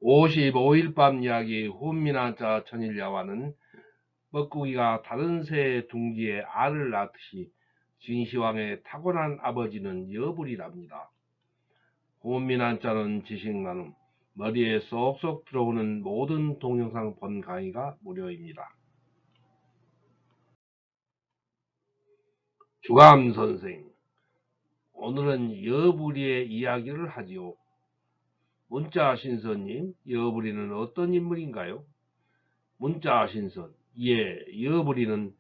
55일 밤 이야기 훈민한자 천일야와는 뻐꾸기가 다른 새 둥지에 알을 낳듯이 진시황의 타고난 아버지는 여불이랍니다. 훈민한자는 지식나눔, 머리에 쏙쏙 들어오는 모든 동영상 본 강의가 무료입니다. 주감선생, 오늘은 여불이의 이야기를 하지요. 문자신선님, 여불이는 어떤 인물인가요? 문자신선, 여불이는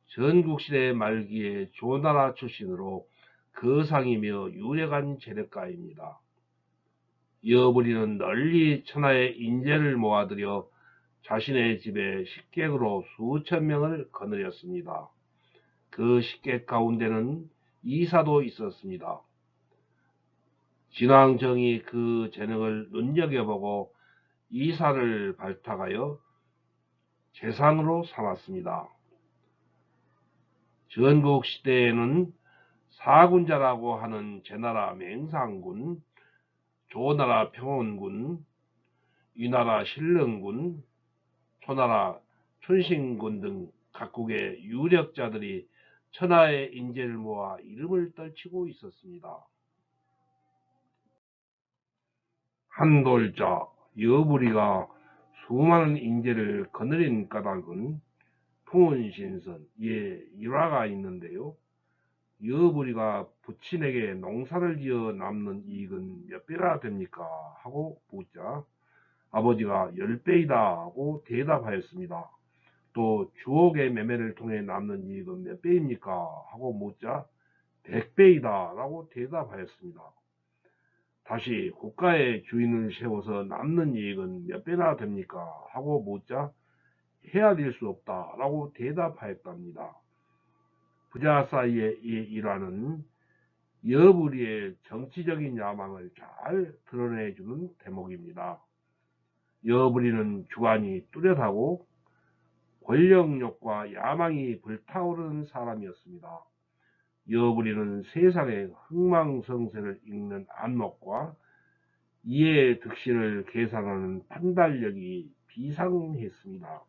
전국시대 말기에 조나라 출신으로 거상이며 유력한 재력가입니다. 여불이는 널리 천하의 인재를 모아들여 자신의 집에 식객으로 수천 명을 거느렸습니다. 그 식객 가운데는 이사도 있었습니다. 진왕정이 그 재능을 눈여겨보고 이사를 발탁하여 재상으로 삼았습니다. 전국 시대에는 사군자라고 하는 제나라 맹상군, 조나라 평원군, 위나라 신릉군, 초나라 춘신군 등 각국의 유력자들이 천하의 인재를 모아 이름을 떨치고 있었습니다. 한돌자 여불이가 수많은 인재를 거느린 까닭은 풍운신선 일화가 있는데요. 여불이가 부친에게 농사를 지어 남는 이익은 몇 배가 됩니까? 하고 묻자 아버지가 10배이다 하고 대답하였습니다. 또 주옥의 매매를 통해 남는 이익은 몇 배입니까? 하고 묻자 100배이다 라고 대답하였습니다. 다시 국가의 주인을 세워서 남는 이익은 몇 배나 됩니까? 하고 묻자 헤아릴 수 없다 라고 대답하였답니다. 부자 사이의 이 일화는 여불이의 정치적인 야망을 잘 드러내주는 대목입니다. 여불이는 주관이 뚜렷하고 권력욕과 야망이 불타오르는 사람이었습니다. 여불이는 세상의 흥망성쇠를 읽는 안목과 이해의 득실을 계산하는 판단력이 비상했습니다.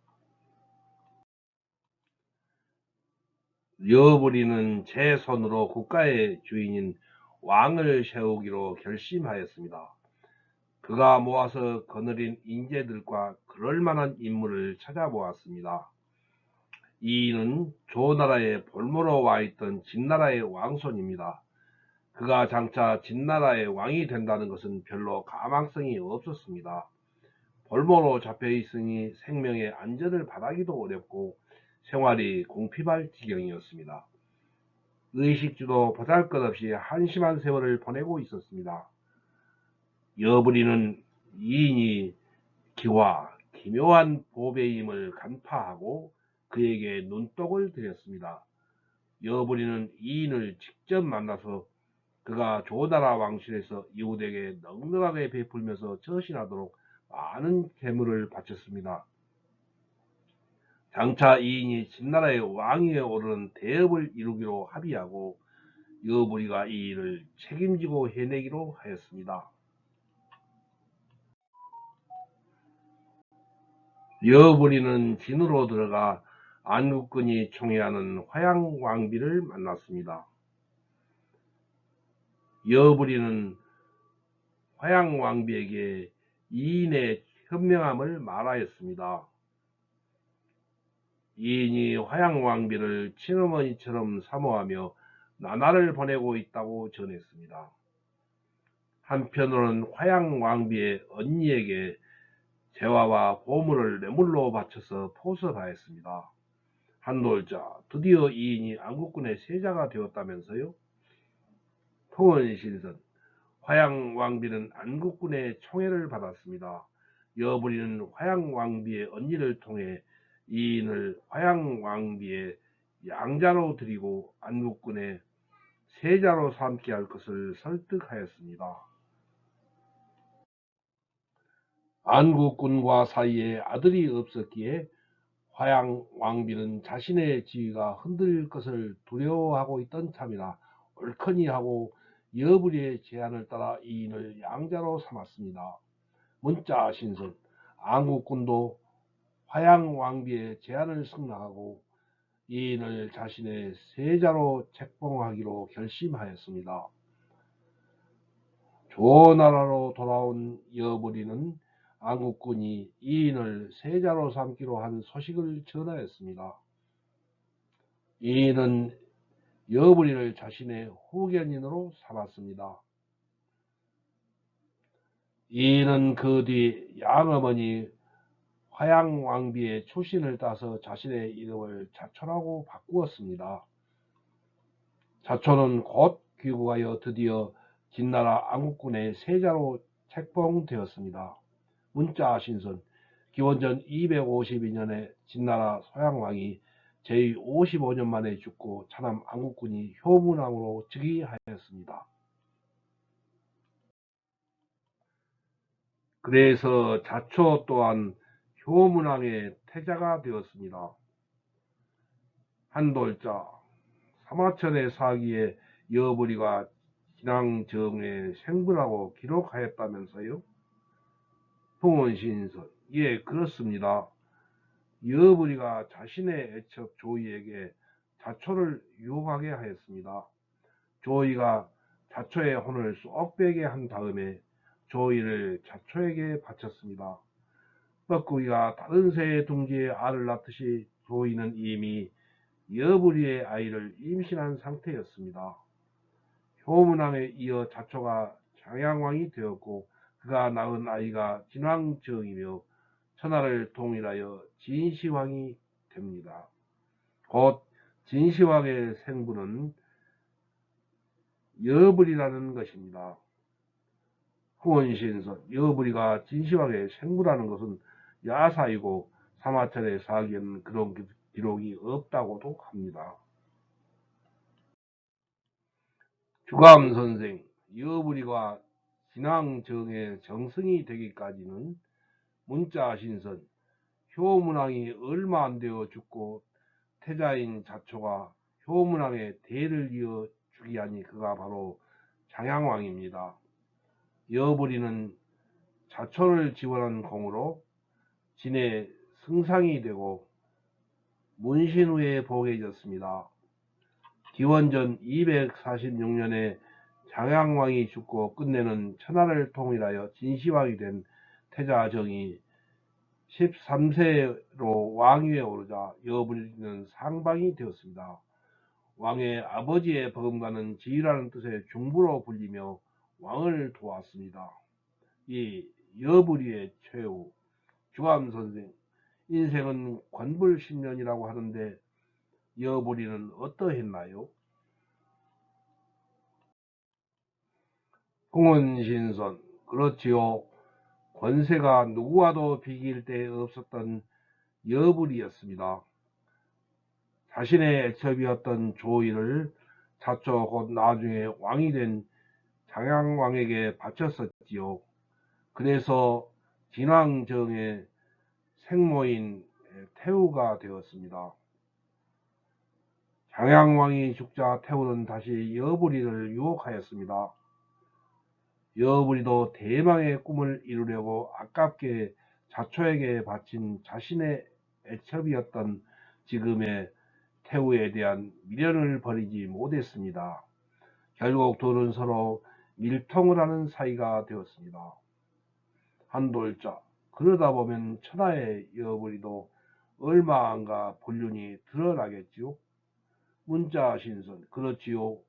여불이는 제 손으로 국가의 주인인 왕을 세우기로 결심하였습니다. 그가 모아서 거느린 인재들과 그럴만한 인물을 찾아보았습니다. 이인은 조나라의 볼모로 와있던 진나라의 왕손입니다. 그가 장차 진나라의 왕이 된다는 것은 별로 가망성이 없었습니다. 볼모로 잡혀있으니 생명의 안전을 바라기도 어렵고 생활이 공핍할 지경이었습니다. 의식주도 보잘것없이 한심한 세월을 보내고 있었습니다. 여불이는 이인이 기와 기묘한 보배임을 간파하고 그에게 눈독을 들였습니다. 여불이는 이인을 직접 만나서 그가 조나라 왕실에서 이웃에게 넉넉하게 베풀면서 처신하도록 많은 재물을 바쳤습니다. 장차 이인이 진나라의 왕위에 오르는 대업을 이루기로 합의하고 여불이가 이 일을 책임지고 해내기로 하였습니다. 여불이는 진으로 들어가 안국근이 총애하는 화양왕비를 만났습니다. 여불이는 화양왕비에게 이인의 현명함을 말하였습니다. 이인이 화양왕비를 친어머니처럼 사모하며 나날을 보내고 있다고 전했습니다. 한편으로는 화양왕비의 언니에게 재화와 보물을 뇌물로 바쳐서 포섭하였습니다. 한돌자, 드디어 이인이 안국군의 세자가 되었다면서요? 통원신선, 화양왕비는 안국군의 총애를 받았습니다. 여불이는 화양왕비의 언니를 통해 이인을 화양왕비의 양자로 드리고 안국군의 세자로 삼게 할 것을 설득하였습니다. 안국군과 사이에 아들이 없었기에 화양왕비는 자신의 지위가 흔들릴 것을 두려워하고 있던 참이라 옳거니 하고 여불이의 제안을 따라 이인을 양자로 삼았습니다. 문자 신선 안국군도 화양 왕비의 제안을 승낙하고 이인을 자신의 세자로 책봉하기로 결심하였습니다. 조나라로 돌아온 여부리는 안국군이 이인을 세자로 삼기로 한 소식을 전하였습니다. 이인은 여부리를 자신의 후견인으로 삼았습니다. 이인은 그 뒤 양어머니 화양 왕비의 출신을 따서 자신의 이름을 자초라고 바꾸었습니다. 자초는 곧 귀국하여 드디어 진나라 안국군의 세자로 책봉되었습니다. 문자 신선 기원전 252년에 진나라 소양왕이 제55년 만에 죽고 차남 안국군이 효문왕으로 즉위하였습니다. 그래서 자초 또한 효문왕의 태자가 되었습니다. 한돌자 사마천의 사기에 여부리가 진왕정에 생분하고 기록하였다면서요? 풍원신선 예, 그렇습니다. 여부리가 자신의 애척 조이에게 자초를 유혹하게 하였습니다. 조이가 자초의 혼을 쏙 빼게 한 다음에 조이를 자초에게 바쳤습니다. 뻐꾸기가 다른 새의 둥지에 알을 낳듯이 조이는 이미 여부리의 아이를 임신한 상태였습니다. 효문왕에 이어 자초가 장양왕이 되었고 그가 낳은 아이가 진왕정이며 천하를 통일하여 진시황이 됩니다. 곧 진시황의 생부는 여부리라는 것입니다. 후원신선 여부리가 진시황의 생부라는 것은 야사이고 사마천의 사기에는 그런 기록이 없다고도 합니다. 주감선생 여부리가 진왕정의 정승이 되기까지는 문자신선 효문왕이 얼마 안 되어 죽고 태자인 자초가 효문왕의 대를 이어 주기하니 그가 바로 장양왕입니다. 여부리는 자초를 지원한 공으로 진의 승상이 되고 문신 후에 복해졌습니다. 기원전 246년에 장양왕이 죽고 끝내는 천하를 통일하여 진시황이 된 태자정이 13세로 왕위에 오르자 여부리는 상방이 되었습니다. 왕의 아버지의 버금가는 지휘라는 뜻의 중부로 불리며 왕을 도왔습니다. 이 여부리의 최후 주감선생 인생은 관불10년이라고 하는데 여부리는 어떠했나요? 공원신선 그렇지요. 권세가 누구와도 비길 데 없었던 여부리였습니다. 자신의 애첩이었던 조이를 자초 곧 나중에 왕이 된 장양왕에게 바쳤었지요. 그래서 진왕정의 생모인 태우가 되었습니다. 장양왕이 죽자 태우는 다시 여부리를 유혹하였습니다. 여부리도 대망의 꿈을 이루려고 아깝게 자초에게 바친 자신의 애첩이었던 지금의 태우에 대한 미련을 버리지 못했습니다. 결국 둘은 서로 밀통을 하는 사이가 되었습니다. 한돌자 그러다 보면 천하의 여부리도 얼마 안가 불륜이 드러나겠지요. 문자신선 그렇지요.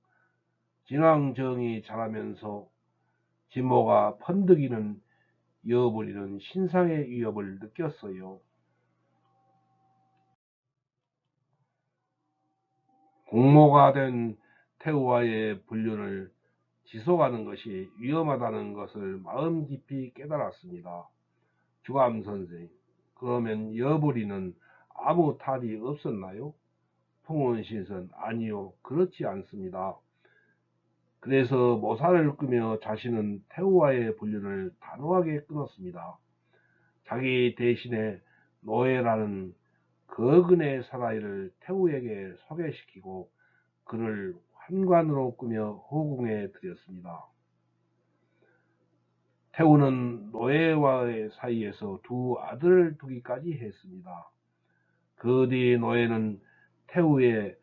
진왕정이 자라면서 진모가 펀득이는 여부리는 신상의 위협을 느꼈어요. 공모가 된 태우와의 불륜을 지속하는 것이 위험하다는 것을 마음 깊이 깨달았습니다. 주감선생 그러면 여부리는 아무 탈이 없었나요? 풍원신선 아니요 그렇지 않습니다. 그래서 모살을 끄며 자신은 태우와의 불륜을 단호하게 끊었습니다. 자기 대신에 노예라는 거근의 사나이를 태우에게 소개시키고 그를 환관으로 꾸며 호궁에 들였습니다. 태우는 노예와의 사이에서 두 아들을 두기까지 했습니다. 그 뒤 노예는 태후의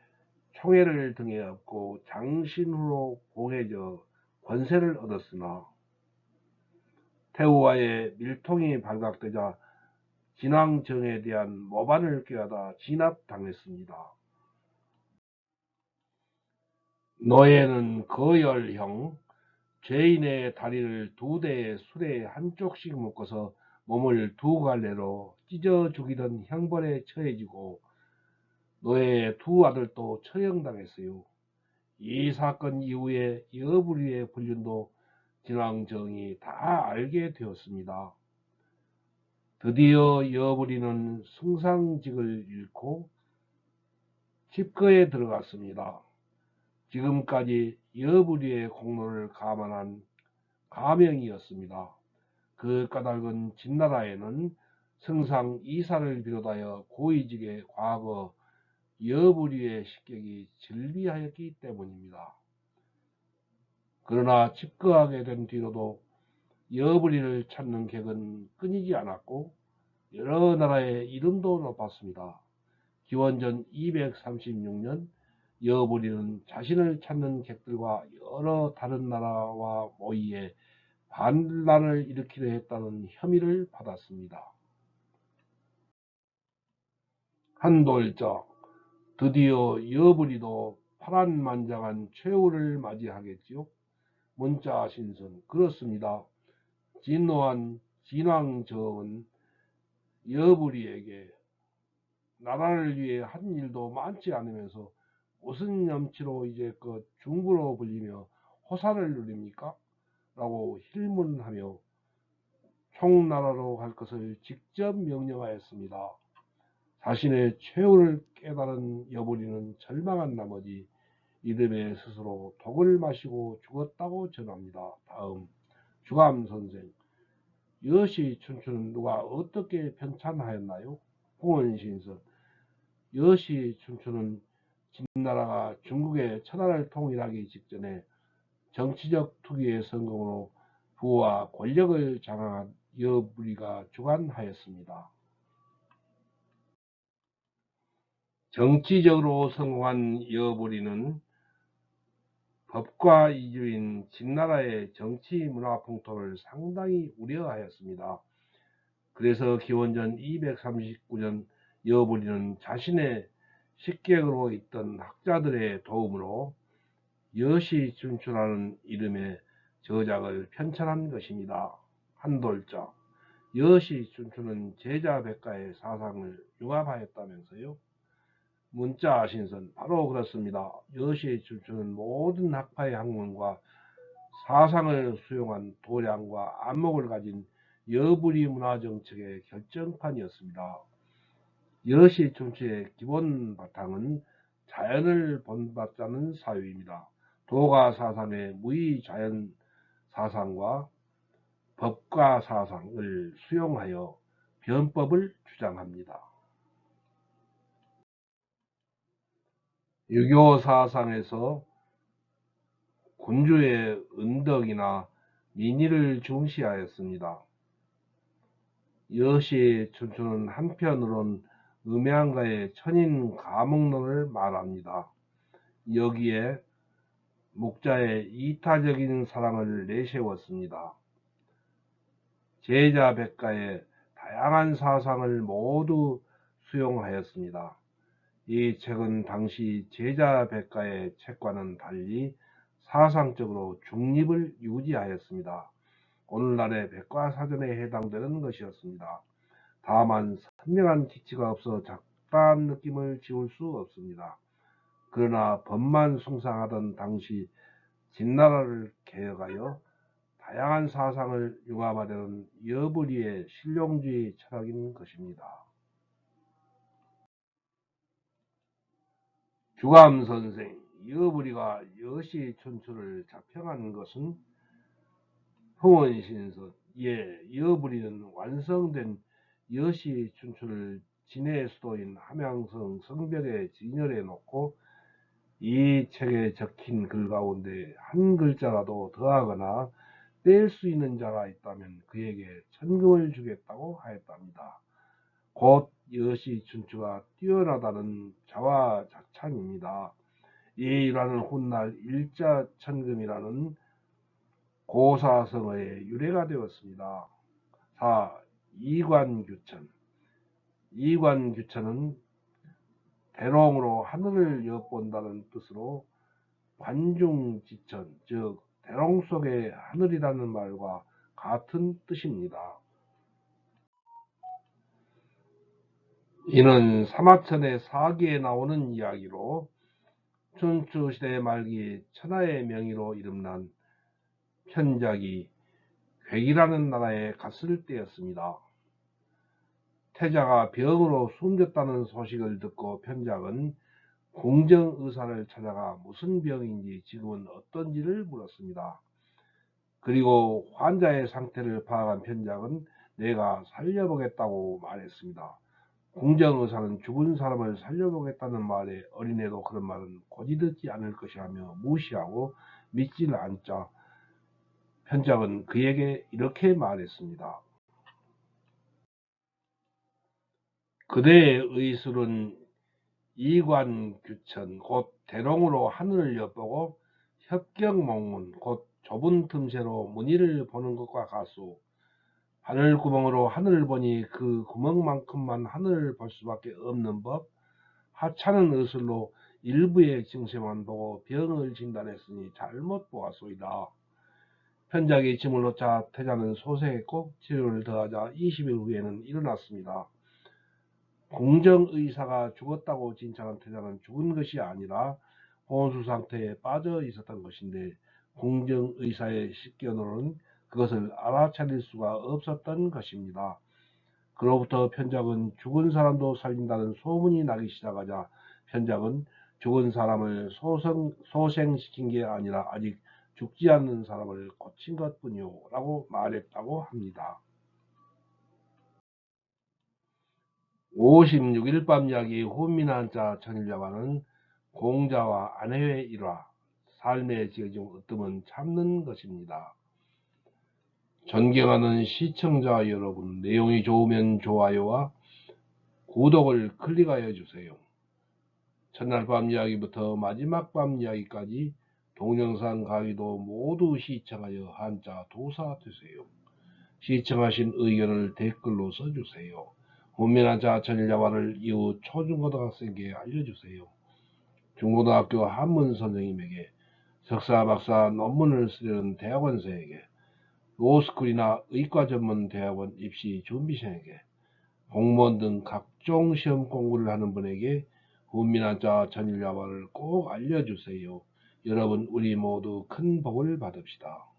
총애를 등에 업고 장신후로 봉해져 권세를 얻었으나 태후와의 밀통이 발각되자 진왕정에 대한 모반을 꾀하다 진압당했습니다. 노예는 거열형, 죄인의 다리를 두 대의 수레에 한쪽씩 묶어서 몸을 두 갈래로 찢어 죽이던 형벌에 처해지고 노예의 두 아들도 처형당했어요. 이 사건 이후에 여부리의 불륜도 진왕정이 다 알게 되었습니다. 드디어 여부리는 승상직을 잃고 집거에 들어갔습니다. 지금까지 여부리의 공로를 감안한 가명이었습니다. 그 까닭은 진나라에는 승상 이사를 비롯하여 고위직의 과거 여부리의 식객이 즐비하였기 때문입니다. 그러나 집거하게 된 뒤로도 여부리를 찾는 객은 끊이지 않았고 여러 나라의 이름도 높았습니다. 기원전 236년 여부리는 자신을 찾는 객들과 여러 다른 나라와 모의해 반란을 일으키려 했다는 혐의를 받았습니다. 한돌적, 드디어 여부리도 파란만장한 최후를 맞이하겠지요. 문자신선, 그렇습니다. 진노한 진왕정은 여부리에게 나라를 위해 한 일도 많지 않으면서 무슨 염치로 이제껏 중부로 불리며 호사를 누립니까? 라고 힐문하며 총나라로 갈 것을 직접 명령하였습니다. 자신의 최후를 깨달은 여부리는 절망한 나머지 이듬해 스스로 독을 마시고 죽었다고 전합니다. 다음 주감선생, 여시 춘추는 누가 어떻게 편찬하였나요? 홍원신선, 여시 춘추는 진나라가 중국의 천하를 통일하기 직전에 정치적 투기의 성공으로 부와 권력을 장악한 여부리가 주관하였습니다. 정치적으로 성공한 여부리는 법과 이주인 진나라의 정치 문화 풍토를 상당히 우려하였습니다. 그래서 기원전 239년 여부리는 자신의 식객으로 있던 학자들의 도움으로 여시춘추라는 이름의 저작을 편찬한 것입니다. 한돌적, 여시춘추는 제자 백가의 사상을 융합하였다면서요? 문자신선, 바로 그렇습니다. 여시춘추는 모든 학파의 학문과 사상을 수용한 도량과 안목을 가진 여부리 문화정책의 결정판이었습니다. 여시춘추의 기본 바탕은 자연을 본받자는 사유입니다. 도가 사상의 무의자연 사상과 법과 사상을 수용하여 변법을 주장합니다. 유교 사상에서 군주의 은덕이나 민의를 중시하였습니다. 여시춘추는 한편으론 음양가의 천인 가목론을 말합니다. 여기에 목자의 이타적인 사랑을 내세웠습니다. 제자 백가의 다양한 사상을 모두 수용하였습니다. 이 책은 당시 제자 백가의 책과는 달리 사상적으로 중립을 유지하였습니다. 오늘날의 백과사전에 해당되는 것이었습니다. 다만 선명한 기치가 없어 작다한 느낌을 지울 수 없습니다. 그러나 법만 숭상하던 당시 진나라를 개혁하여 다양한 사상을 융합하려는 여부리의 실용주의 철학인 것입니다. 주감선생, 여부리가 여시춘추를 자평한 것은 흥원신서, 여부리는 완성된 여시춘추를 진해 수도인 함양성 성벽에 진열해 놓고 이 책에 적힌 글 가운데 한 글자라도 더하거나 뗄 수 있는 자가 있다면 그에게 천금을 주겠다고 하였답니다. 곧 이것이 춘추가 뛰어나다는 자화자찬입니다. 이에 일하는 훗날 일자천금이라는 고사성어의 유래가 되었습니다. 4. 이관규천. 이관규천은 대롱으로 하늘을 엿본다는 뜻으로 관중지천, 즉 대롱 속의 하늘이라는 말과 같은 뜻입니다. 이는 사마천의 사기에 나오는 이야기로 춘추시대 말기 천하의 명의로 이름난 편작이 괴기라는 나라에 갔을 때였습니다. 태자가 병으로 숨졌다는 소식을 듣고 편작은 궁정의사를 찾아가 무슨 병인지 지금은 어떤지를 물었습니다. 그리고 환자의 상태를 파악한 편작은 내가 살려보겠다고 말했습니다. 궁정의사는 죽은 사람을 살려보겠다는 말에 어린애도 그런 말은 고지 듣지 않을 것이라며 무시하고 믿지를 않자 편작은 그에게 이렇게 말했습니다. 그대의 의술은 이관규천 곧 대롱으로 하늘을 엿보고 협경목문 곧 좁은 틈새로 무늬를 보는 것과 같소. 바늘구멍으로 하늘을 보니 그 구멍만큼만 하늘을 볼 수밖에 없는 법. 하찮은 의술로 일부의 증세만 보고 병을 진단했으니 잘못 보았소이다. 편작이 짐을 놓자 태자는 소생했고 치료를 더하자 20일 후에는 일어났습니다. 궁정의사가 죽었다고 진찰한 태자는 죽은 것이 아니라 혼수 상태에 빠져 있었던 것인데 궁정의사의 식견으로는 그것을 알아차릴 수가 없었던 것입니다. 그로부터 편작은 죽은 사람도 살린다는 소문이 나기 시작하자 편작은 죽은 사람을 소생시킨 게 아니라 아직 죽지 않는 사람을 고친 것뿐이요 라고 말했다고 합니다. 56일 밤 이야기 훈민한자 천일자와는 공자와 아내의 일화, 삶에 지어진 으뜸은 참는 것입니다. 존경하는 시청자 여러분, 내용이 좋으면 좋아요와 구독을 클릭하여 주세요. 첫날 밤 이야기부터 마지막 밤 이야기까지 동영상 강의도 모두 시청하여 한자 도사 되세요. 시청하신 의견을 댓글로 써주세요. 훈민한자 천일자화를 이후 초중고등학생에게 알려주세요. 중고등학교 한문 선생님에게, 석사, 박사 논문을 쓰려는 대학원생에게, 로스쿨이나 의과 전문 대학원 입시 준비생에게, 공무원 등 각종 시험 공부를 하는 분에게 훈민한자 천일자화를 꼭 알려주세요. 여러분, 우리 모두 큰 복을 받읍시다.